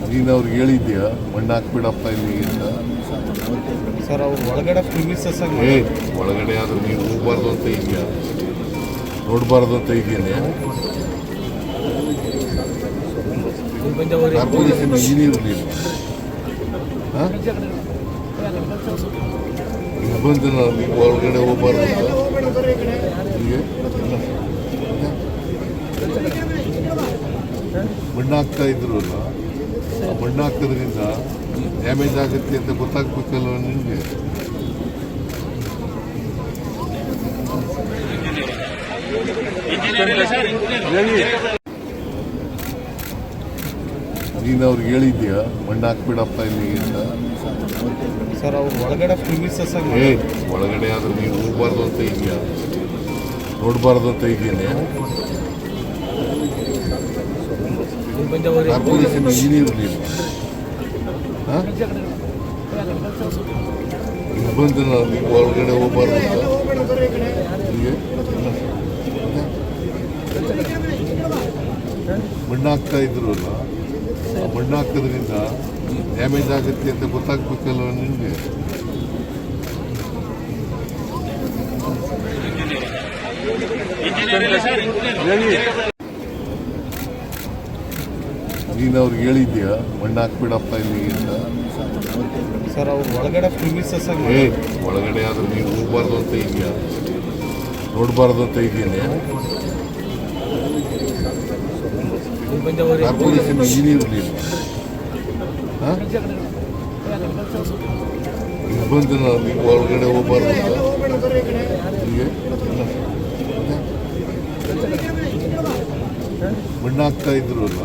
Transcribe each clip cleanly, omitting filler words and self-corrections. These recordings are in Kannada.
ನೀನು ಅವ್ರಿಗೆ ಹೇಳಿದ್ಯಾ ಮಣ್ಣು ಹಾಕ್ಬಿಡಪ್ಪ ಇಲ್ಲಿ ಅಂತ ಸರ್ ಅವ್ರು ಒಳಗಡೆ ಪ್ರಿಮಿಸಸ್ ಒಳಗಡೆ ಆದ್ರೆ ನೀವು ಹೋಗ್ಬಾರ್ದು ಅಂತ ಇದೆಯಾ ನೋಡಬಾರ್ದು ಅಂತ ಇದೆಯೇ ಕಾರ್ಪೊರೇಷನ್ ಇಂಜಿನಿಯರ್ ನೀವು ಈಗ ಬಂದು ನೀವು ಒಳಗಡೆ ಹೋಗ್ಬಾರ್ದು ಅಂತ ಹೀಗೆ ಮಣ್ಣು ಹಾಕ್ತಾ ಇದ್ರು ಅಲ್ಲ ಆ ಮಣ್ಣು ಹಾಕೋದ್ರಿಂದ ಡ್ಯಾಮೇಜ್ ಆಗುತ್ತೆ ಅಂತ ಗೊತ್ತಾಗ್ಬೇಕಲ್ವ ನಿಮಗೆ ನೀನು ಅವ್ರಿಗೆ ಹೇಳಿದ್ಯಾ ಮಣ್ಣು ಹಾಕ್ಬಿಡಪ್ಪ ಇಲ್ಲಿ ಅಂತ ಸರ್ ಅವ್ರು ಒಳಗಡೆ ಪ್ರಿಮಿಸಸ್ ಒಳಗಡೆ ಆದ್ರೆ ನೀವು ಹೋಗ್ಬಾರ್ದು ಅಂತ ಇದೆಯಾ ನೋಡಬಾರ್ದು ಅಂತ ಇದೆಯೇ ಕಾರ್ಪೊರೇಷನ್ ಇಂಜಿನಿಯರ್ ನೀವು ಈಗ ಬಂದು ನೀವು ಒಳಗಡೆ ಹೋಗ್ಬಾರ್ದು ಅಂತ ಹೀಗೆ ಮಣ್ಣು ಹಾಕ್ತಾ ಇದ್ರು ಅಲ್ಲ ಆ ಮಣ್ಣು ಹಾಕೋದ್ರಿಂದ ಡ್ಯಾಮೇಜ್ ಆಗುತ್ತೆ ಅಂತ ಗೊತ್ತಾಗ್ಬೇಕಲ್ವ ನಿಮಗೆ ನೀನು ಅವ್ರಿಗೆ ಹೇಳಿದ್ಯಾ ಮಣ್ಣು ಹಾಕ್ಬಿಡಪ್ಪ ಇಲ್ಲಿ ಅಂತ ಸರ್ ಅವ್ರು ಒಳಗಡೆ ಪ್ರಿಮಿಸಸ್ ಒಳಗಡೆ ಆದ್ರೆ ನೀವು ಹೋಗ್ಬಾರ್ದು ಅಂತ ಇದೆಯಾ ನೋಡಬಾರ್ದು ಅಂತ ಇದೆಯೇ ಕಾರ್ಪೊರೇಷನ್ ಇಂಜಿನಿಯರ್ ನೀವು ಈಗ ಬಂದು ನೀವು ಒಳಗಡೆ ಹೋಗ್ಬಾರ್ದು ಅಂತ ಹೀಗೆ ಮಣ್ಣು ಹಾಕ್ತಾ ಇದ್ರು ಅಲ್ಲ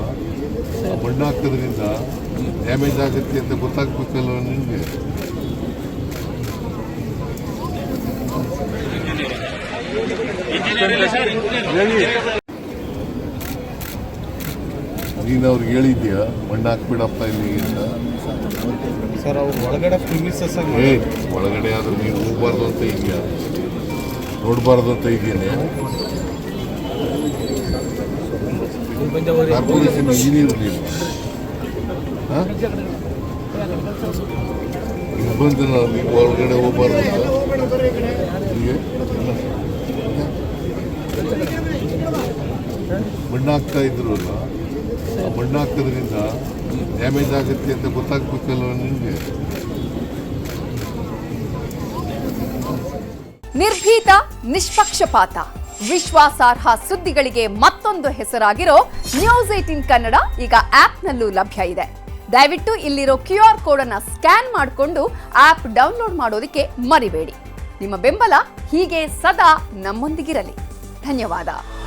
ಆ ಮಣ್ಣು ಹಾಕೋದ್ರಿಂದ ಡ್ಯಾಮೇಜ್ ಆಗುತ್ತೆ ಅಂತ ಗೊತ್ತಾಗ್ಬೇಕಲ್ವ ನಿಮಗೆ ನೀನು ಅವ್ರಿಗೆ ಹೇಳಿದ್ಯಾ ಮಣ್ಣು ಹಾಕ್ಬಿಡಪ್ಪ ಇಲ್ಲಿ ಅಂತ ಸರ್ ಅವ್ರು ಒಳಗಡೆ ಪ್ರಿಮಿಸಸ್ ಒಳಗಡೆ ಆದ್ರೆ ನೀವು ಹೋಗ್ಬಾರ್ದು ಅಂತ ಇದೆಯಾ ನೋಡಬಾರ್ದು ಅಂತ ಇದೆಯೇ ಕಾರ್ಪೊರೇಷನ್ ಇಂಜಿನಿಯರ್ ನೀವು ಈಗ ಬಂದು ನೀವು ಒಳಗಡೆ ಹೋಗ್ಬಾರ್ದು ಅಂತ ಹೀಗೆ ಮಣ್ಣು ಹಾಕ್ತಾ ಇದ್ರು ಅಲ್ಲ ಆ ಮಣ್ಣು ಹಾಕೋದ್ರಿಂದ ಡ್ಯಾಮೇಜ್ ಆಗುತ್ತೆ ಅಂತ ಗೊತ್ತಾಗ್ಬೇಕಲ್ವ ನಿಮಗೆ ನಿರ್ಭೀತ, ನಿಷ್ಪಕ್ಷಪಾತ, ವಿಶ್ವಾಸಾರ್ಹ ಸುದ್ದಿಗಳಿಗೆ ಮತ್ತೊಂದು ಹೆಸರಾಗಿರೋ ನ್ಯೂಸ್18 ಕನ್ನಡ ಈಗ ಆಪ್ನಲ್ಲೂ ಲಭ್ಯ ಇದೆ. ದಯವಿಟ್ಟು ಇಲ್ಲಿರೋ QR ಕೋಡ್ ಅನ್ನು ಸ್ಕ್ಯಾನ್ ಮಾಡಿಕೊಂಡು ಆಪ್ ಡೌನ್ಲೋಡ್ ಮಾಡೋದಕ್ಕೆ ಮರಿಬೇಡಿ. ನಿಮ್ಮ ಬೆಂಬಲ ಹೀಗೆ ಸದಾ ನಮ್ಮೊಂದಿಗಿರಲಿ. ಧನ್ಯವಾದ.